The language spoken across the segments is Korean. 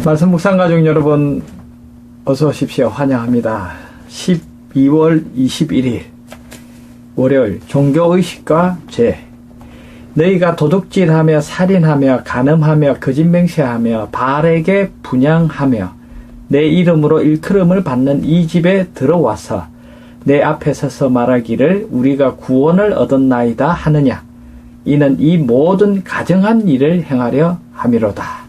말씀 묵상 가족 여러분, 어서 오십시오. 환영합니다. 12월 21일 월요일, 종교의식과 죄. 너희가 도둑질하며 살인하며 간음하며 거짓맹세하며 바알에게 분향하며 내 이름으로 일컬음을 받는 이 집에 들어와서 내 앞에 서서 말하기를 우리가 구원을 얻었나이다 하느냐. 이는 이 모든 가증한 일을 행하려 함이로다.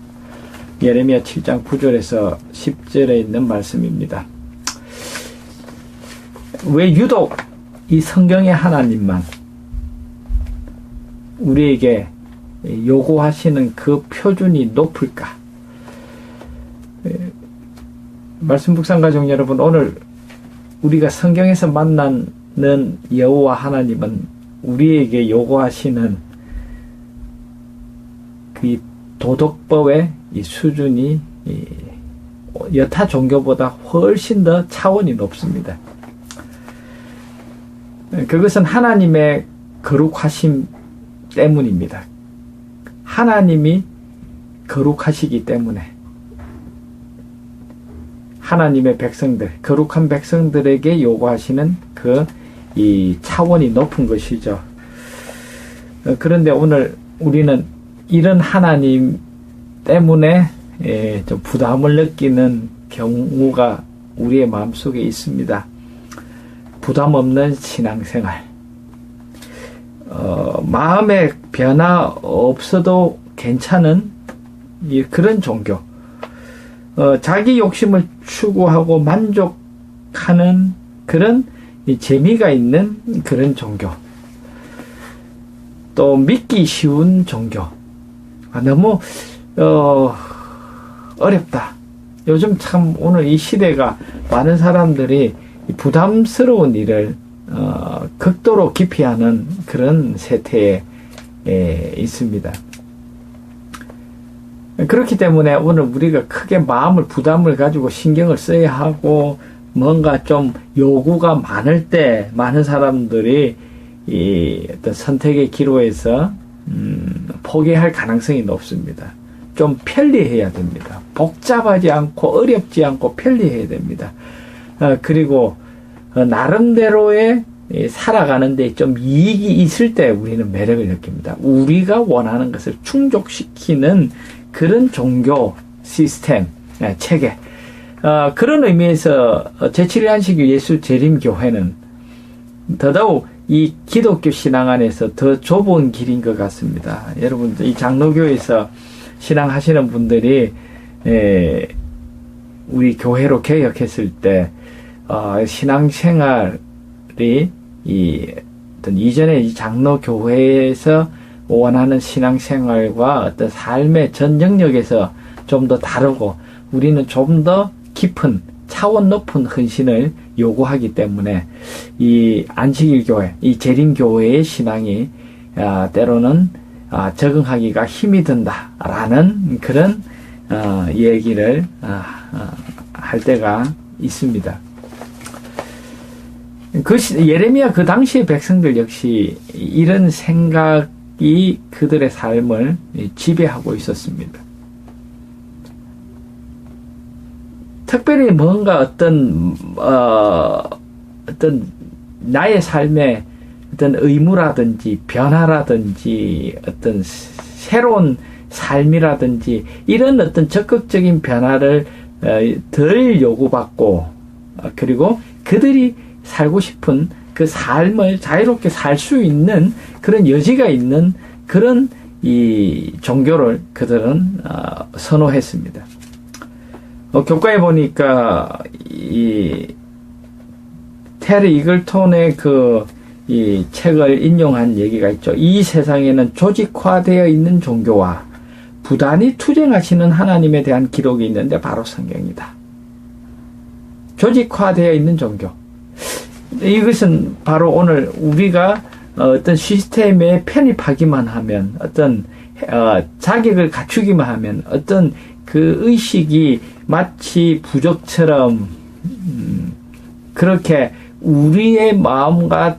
예레미야 7장 9절에서 10절에 있는 말씀입니다. 왜 유독 이 성경의 하나님만 우리에게 요구하시는 그 표준이 높을까? 말씀 묵상 가족 여러분, 오늘 우리가 성경에서 만나는 여호와 하나님은 우리에게 요구하시는 그 도덕법의 이 수준이 여타 종교보다 훨씬 더 차원이 높습니다. 그것은 하나님의 거룩하심 때문입니다. 하나님이 거룩하시기 때문에 하나님의 백성들, 거룩한 백성들에게 요구하시는 이 차원이 높은 것이죠. 그런데 오늘 우리는 이런 하나님 때문에 좀 부담을 느끼는 경우가 우리의 마음속에 있습니다. 부담 없는 신앙생활. 마음의 변화 없어도 괜찮은 그런 종교. 자기 욕심을 추구하고 만족하는 그런 재미가 있는 그런 종교. 또 믿기 쉬운 종교. 너무 어렵다. 요즘 참 오늘 이 시대가 많은 사람들이 부담스러운 일을 극도로 기피하는 그런 세태에 있습니다. 그렇기 때문에 오늘 우리가 크게 부담을 가지고 신경을 써야 하고 뭔가 좀 요구가 많을 때 많은 사람들이 이 어떤 선택의 기로에서 포기할 가능성이 높습니다. 좀 편리해야 됩니다. 복잡하지 않고 어렵지 않고 편리해야 됩니다. 그리고 나름대로의 살아가는데 좀 이익이 있을 때 우리는 매력을 느낍니다. 우리가 원하는 것을 충족시키는 그런 종교 시스템, 체계. 그런 의미에서 제7일 안식 예수 재림교회는 더더욱 이 기독교 신앙 안에서 더 좁은 길인 것 같습니다. 여러분, 이 장로교에서 신앙하시는 분들이 우리 교회로 개혁했을 때 신앙생활이 어떤 이전에 이 장로교회에서 원하는 신앙생활과 어떤 삶의 전 영역에서 좀 더 다르고 우리는 좀 더 깊은 차원 높은 헌신을 요구하기 때문에 이 안식일 교회, 이 재림교회의 신앙이 때로는 적응하기가 힘이 든다라는 그런 얘기를 할 때가 있습니다. 예레미야 그 당시의 백성들 역시 이런 생각이 그들의 삶을 지배하고 있었습니다. 특별히 뭔가 어떤 나의 삶에 어떤 의무라든지 변화라든지 어떤 새로운 삶이라든지 이런 어떤 적극적인 변화를 덜 요구받고 그리고 그들이 살고 싶은 그 삶을 자유롭게 살 수 있는 그런 여지가 있는 그런 이 종교를 그들은 선호했습니다. 교과에 보니까 이 테리 이글톤의 이 책을 인용한 얘기가 있죠. 이 세상에는 조직화되어 있는 종교와 부단히 투쟁하시는 하나님에 대한 기록이 있는데 바로 성경이다. 조직화되어 있는 종교. 이것은 바로 오늘 우리가 어떤 시스템에 편입하기만 하면 어떤 자격을 갖추기만 하면 어떤 그 의식이 마치 부적처럼 그렇게 우리의 마음과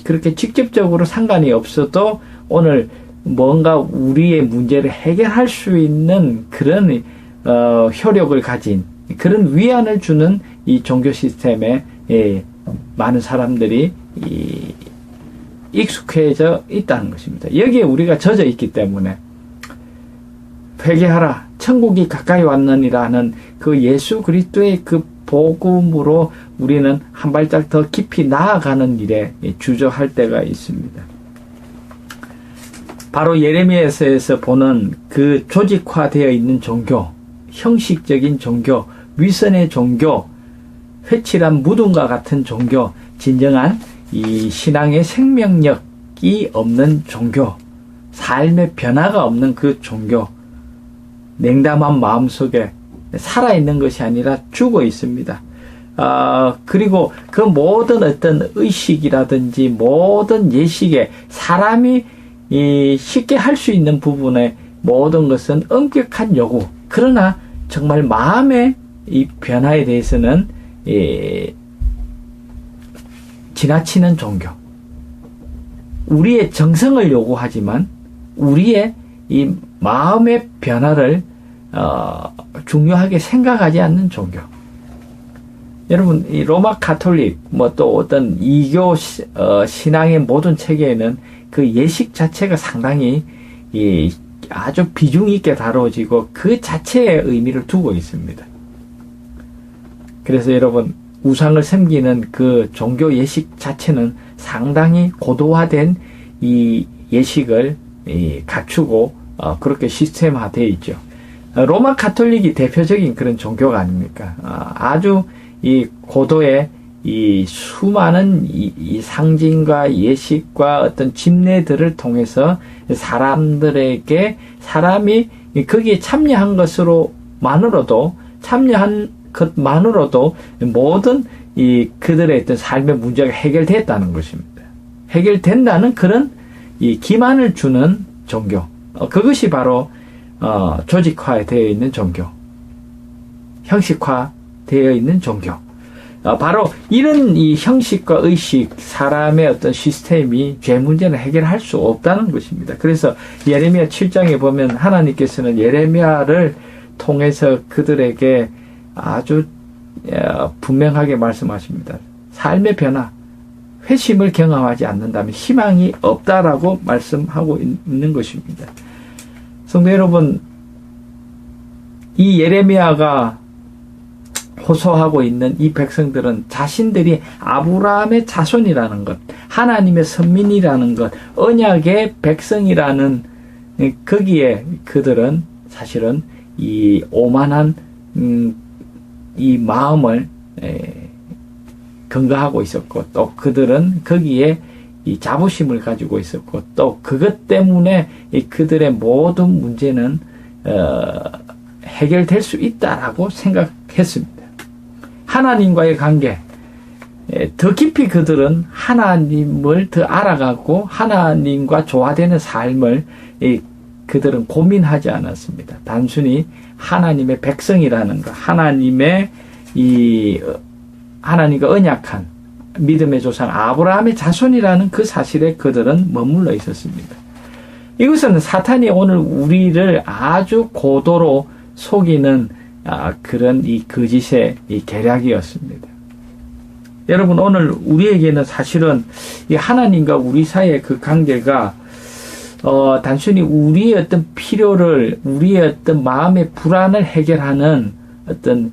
그렇게 직접적으로 상관이 없어도 오늘 뭔가 우리의 문제를 해결할 수 있는 그런 효력을 가진 그런 위안을 주는 이 종교 시스템에 많은 사람들이 익숙해져 있다는 것입니다. 여기에 우리가 젖어 있기 때문에 회개하라 천국이 가까이 왔느니라는 그 예수 그리스도의 그 복음으로 우리는 한 발짝 더 깊이 나아가는 일에 주저할 때가 있습니다. 바로 예레미야서에서 보는 그 조직화되어 있는 종교, 형식적인 종교, 위선의 종교, 회칠한 무덤과 같은 종교, 진정한 이 신앙의 생명력이 없는 종교, 삶의 변화가 없는 그 종교, 냉담한 마음속에 살아있는 것이 아니라 죽어 있습니다. 그리고 그 모든 어떤 의식이라든지 모든 예식에 사람이 쉽게 할 수 있는 부분의 모든 것은 엄격한 요구. 그러나 정말 마음의 이 변화에 대해서는 지나치는 종교. 우리의 정성을 요구하지만 우리의 이 마음의 변화를 중요하게 생각하지 않는 종교. 여러분, 이 로마 가톨릭, 또 어떤 이교 신앙의 모든 체계에는 그 예식 자체가 상당히 아주 비중 있게 다뤄지고 그 자체의 의미를 두고 있습니다. 그래서 여러분, 우상을 섬기는 그 종교 예식 자체는 상당히 고도화된 이 예식을 갖추고 그렇게 시스템화되어 있죠. 로마 가톨릭이 대표적인 그런 종교가 아닙니까? 아주 이 고도의 이 수많은 이 상징과 예식과 어떤 집례들을 통해서 사람들에게 사람이 거기에 참여한 것만으로도 모든 이 그들의 어떤 삶의 문제가 해결됐다는 것입니다. 해결된다는 그런 이 기만을 주는 종교. 그것이 바로 조직화되어 있는 종교, 형식화되어 있는 종교. 바로 이런 이 형식과 의식, 사람의 어떤 시스템이 죄 문제는 해결할 수 없다는 것입니다. 그래서 예레미야 7장에 보면 하나님께서는 예레미야를 통해서 그들에게 아주 분명하게 말씀하십니다. 삶의 변화, 회심을 경험하지 않는다면 희망이 없다라고 말씀하고 있는 것입니다. 성도 여러분, 이 예레미야가 호소하고 있는 이 백성들은 자신들이 아브라함의 자손이라는 것, 하나님의 선민이라는 것, 언약의 백성이라는 거기에 그들은 사실은 이 오만한 이 마음을 근거하고 있었고, 또 그들은 거기에 이 자부심을 가지고 있었고, 또 그것 때문에 그들의 모든 문제는 해결될 수 있다라고 생각했습니다. 하나님과의 관계, 더 깊이 그들은 하나님을 더 알아가고 하나님과 조화되는 삶을 그들은 고민하지 않았습니다. 단순히 하나님의 백성이라는 것, 하나님과 언약한 믿음의 조상 아브라함의 자손이라는 그 사실에 그들은 머물러 있었습니다. 이것은 사탄이 오늘 우리를 아주 고도로 속이는 그런 이 거짓의 이 계략이었습니다. 여러분, 오늘 우리에게는 사실은 이 하나님과 우리 사이의 그 관계가 단순히 우리의 어떤 필요를, 우리의 어떤 마음의 불안을 해결하는 어떤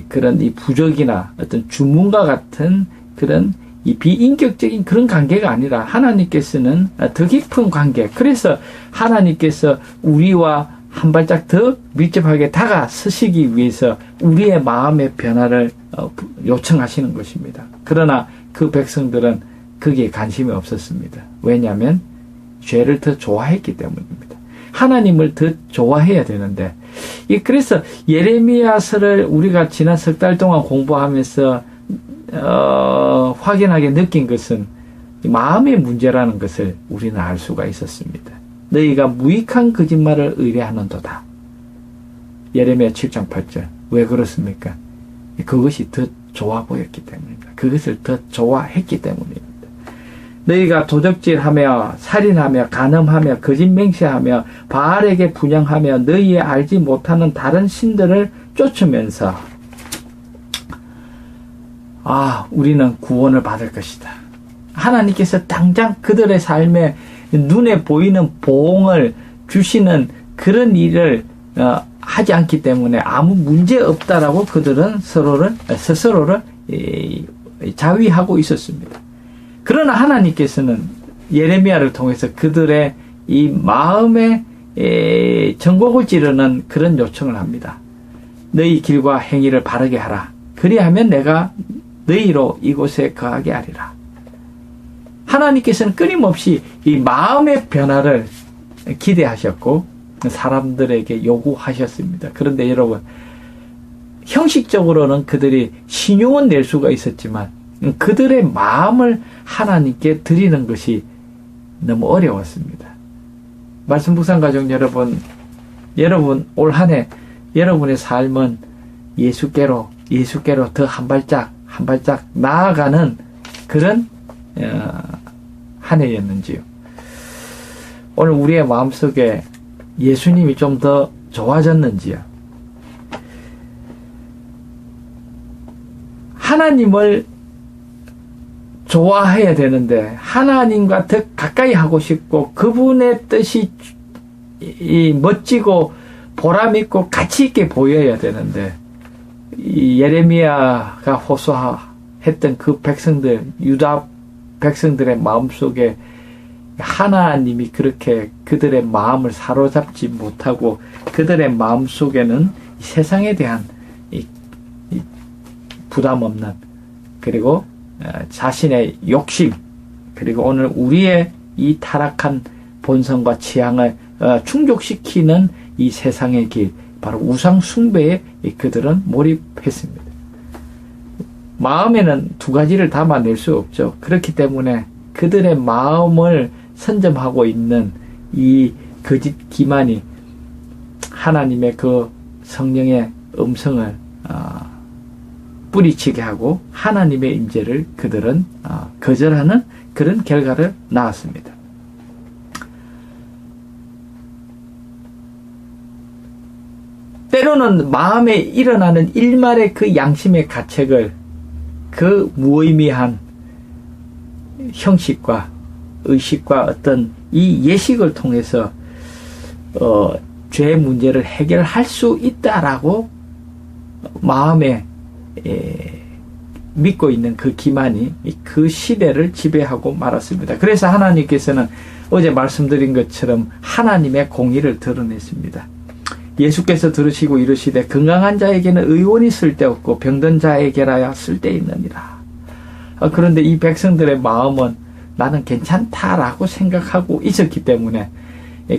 그런 이 부적이나 어떤 주문과 같은 그런 이 비인격적인 그런 관계가 아니라 하나님께서는 더 깊은 관계. 그래서 하나님께서 우리와 한 발짝 더 밀접하게 다가서시기 위해서 우리의 마음의 변화를 요청하시는 것입니다. 그러나 그 백성들은 거기에 관심이 없었습니다. 왜냐하면 죄를 더 좋아했기 때문입니다. 하나님을 더 좋아해야 되는데, 그래서 예레미야서를 우리가 지난 석 달 동안 공부하면서 확연하게 느낀 것은 마음의 문제라는 것을 우리는 알 수가 있었습니다. 너희가 무익한 거짓말을 의뢰하는도다. 예레미야 7장 8절. 왜 그렇습니까? 그것이 더 좋아 보였기 때문입니다. 그것을 더 좋아했기 때문입니다. 너희가 도적질하며 살인하며 간음하며 거짓 맹세하며 바알에게 분향하며 너희의 알지 못하는 다른 신들을 쫓으면서 우리는 구원을 받을 것이다. 하나님께서 당장 그들의 삶에 눈에 보이는 보응을 주시는 그런 일을 하지 않기 때문에 아무 문제 없다라고 그들은 스스로를 자위하고 있었습니다. 그러나 하나님께서는 예레미야를 통해서 그들의 이 마음에 전곡을 찌르는 그런 요청을 합니다. 너희 길과 행위를 바르게 하라. 그리하면 내가 너희로 이곳에 거하게 하리라. 하나님께서는 끊임없이 이 마음의 변화를 기대하셨고 사람들에게 요구하셨습니다. 그런데 여러분, 형식적으로는 그들이 신용은 낼 수가 있었지만 그들의 마음을 하나님께 드리는 것이 너무 어려웠습니다. 말씀 묵상 가족 여러분 올 한 해 여러분의 삶은 예수께로 더 한 발짝 나아가는 그런 한 해였는지요. 오늘 우리의 마음속에 예수님이 좀 더 좋아졌는지요. 하나님을 좋아해야 되는데 하나님과 더 가까이 하고 싶고 그분의 뜻이 멋지고 보람있고 가치있게 보여야 되는데 이 예레미야가 호소했던 그 백성들, 유다 백성들의 마음속에 하나님이 그렇게 그들의 마음을 사로잡지 못하고 그들의 마음속에는 세상에 대한 이 부담 없는, 그리고 자신의 욕심, 그리고 오늘 우리의 이 타락한 본성과 취향을 충족시키는 이 세상의 길, 바로 우상 숭배에 그들은 몰입했습니다. 마음에는 두 가지를 담아낼 수 없죠. 그렇기 때문에 그들의 마음을 선점하고 있는 이 거짓 기만이 하나님의 그 성령의 음성을 뿌리치게 하고 하나님의 임재를 그들은 거절하는 그런 결과를 낳았습니다. 때로는 마음에 일어나는 일말의 그 양심의 가책을 그 무의미한 형식과 의식과 어떤 이 예식을 통해서 죄 문제를 해결할 수 있다라고 마음에 믿고 있는 그 기만이 그 시대를 지배하고 말았습니다. 그래서 하나님께서는 어제 말씀드린 것처럼 하나님의 공의를 드러냈습니다. 예수께서 들으시고 이르시되 건강한 자에게는 의원이 쓸데없고 병든 자에게라야 쓸데있느니라. 그런데 이 백성들의 마음은 나는 괜찮다라고 생각하고 있었기 때문에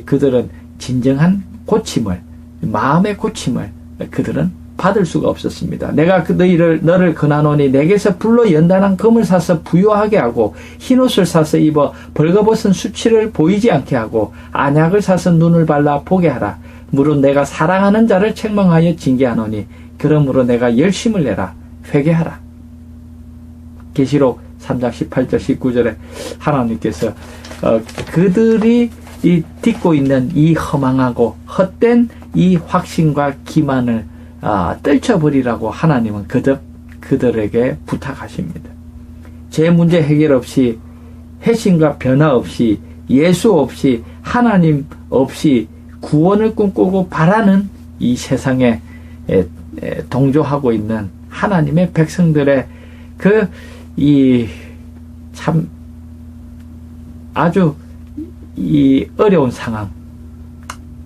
그들은 진정한 고침을, 마음의 고침을 그들은 받을 수가 없었습니다. 내가 너를 권하노니 내게서 불로 연단한 금을 사서 부요하게 하고 흰옷을 사서 입어 벌거벗은 수치를 보이지 않게 하고 안약을 사서 눈을 발라 보게 하라. 물론 내가 사랑하는 자를 책망하여 징계하노니 그러므로 내가 열심을 내라. 회개하라. 계시록 3장 18절 19절에 하나님께서 그들이 딛고 있는 이 허망하고 헛된 이 확신과 기만을 떨쳐버리라고 하나님은 그들에게 부탁하십니다. 제 문제 해결 없이, 회심과 변화 없이, 예수 없이, 하나님 없이 구원을 꿈꾸고 바라는 이 세상에 동조하고 있는 하나님의 백성들의 참 아주 이 어려운 상황,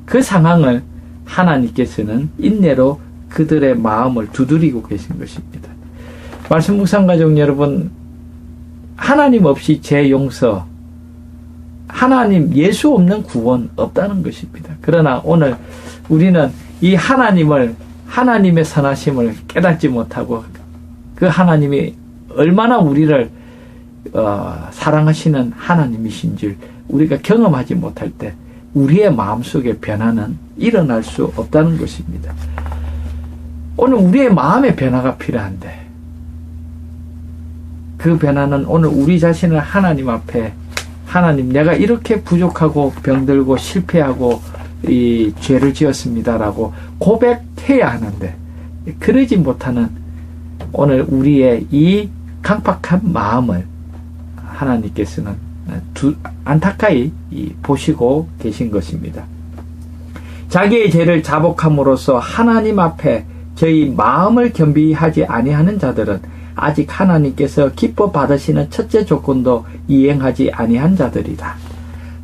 그 상황을 하나님께서는 인내로 그들의 마음을 두드리고 계신 것입니다. 말씀 묵상 가족 여러분, 하나님 없이 제 용서, 하나님 예수 없는 구원 없다는 것입니다. 그러나 오늘 우리는 이 하나님의 선하심을 깨닫지 못하고 그 하나님이 얼마나 우리를 사랑하시는 하나님이신 줄 우리가 경험하지 못할 때 우리의 마음속의 변화는 일어날 수 없다는 것입니다. 오늘 우리의 마음의 변화가 필요한데 그 변화는 오늘 우리 자신을 하나님 앞에, 하나님 내가 이렇게 부족하고 병들고 실패하고 이 죄를 지었습니다라고 고백해야 하는데, 그러지 못하는 오늘 우리의 이 강팍한 마음을 하나님께서는 안타까이 보시고 계신 것입니다. 자기의 죄를 자복함으로써 하나님 앞에 저희 마음을 겸비하지 아니하는 자들은 아직 하나님께서 기뻐 받으시는 첫째 조건도 이행하지 아니한 자들이다.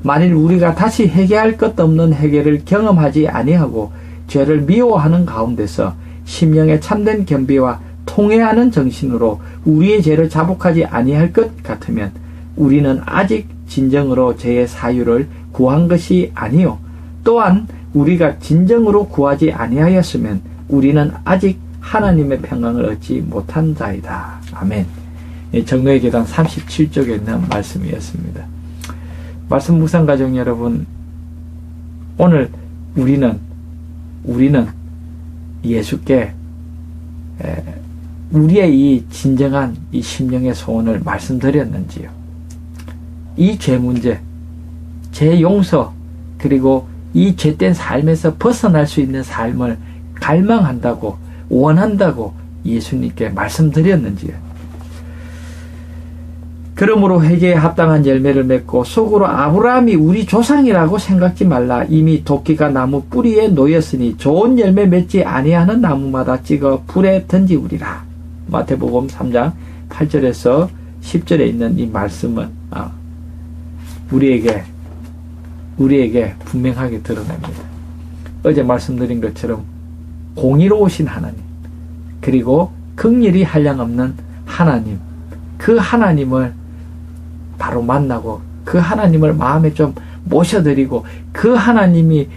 만일 우리가 다시 회개할 것 없는 회개를 경험하지 아니하고 죄를 미워하는 가운데서 심령의 참된 겸비와 통회하는 정신으로 우리의 죄를 자복하지 아니할 것 같으면 우리는 아직 진정으로 죄의 사유를 구한 것이 아니요, 또한 우리가 진정으로 구하지 아니하였으면 우리는 아직 하나님의 평강을 얻지 못한 자이다. 아멘. 정로의 계단 37쪽에 있는 말씀이었습니다. 말씀 묵상 가족 여러분, 오늘 우리는 예수께 우리의 이 진정한 이 심령의 소원을 말씀드렸는지요? 이 죄 문제, 죄 용서, 그리고 이 죄된 삶에서 벗어날 수 있는 삶을 갈망한다고, 원한다고 예수님께 말씀드렸는지요? 그러므로 회개에 합당한 열매를 맺고 속으로 아브라함이 우리 조상이라고 생각지 말라. 이미 도끼가 나무 뿌리에 놓였으니 좋은 열매 맺지 아니하는 나무마다 찍어 불에 던지우리라. 마태복음 3장 8절에서 10절에 있는 이 말씀은 우리에게 분명하게 드러냅니다. 어제 말씀드린 것처럼 공의로우신 하나님, 그리고 긍휼이 한량없는 하나님, 그 하나님을 바로 만나고 그 하나님을 마음에 좀 모셔드리고 그 하나님과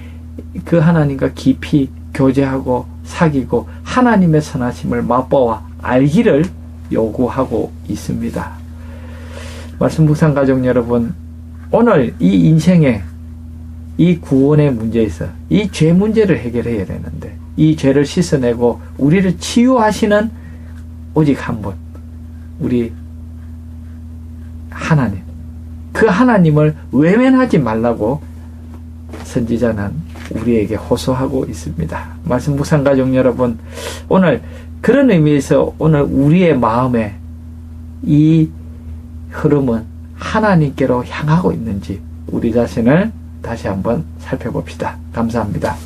깊이 교제하고 사귀고 하나님의 선하심을 맛보아 알기를 요구하고 있습니다. 말씀 묵상 가족 여러분, 오늘 이 인생의 이 구원의 문제에서 이 죄 문제를 해결해야 되는데, 이 죄를 씻어내고 우리를 치유하시는 오직 한 분, 우리 하나님, 그 하나님을 외면하지 말라고 선지자는 우리에게 호소하고 있습니다. 말씀 묵상 가족 여러분, 오늘 그런 의미에서 오늘 우리의 마음에 이 흐름은 하나님께로 향하고 있는지 우리 자신을 다시 한번 살펴봅시다. 감사합니다.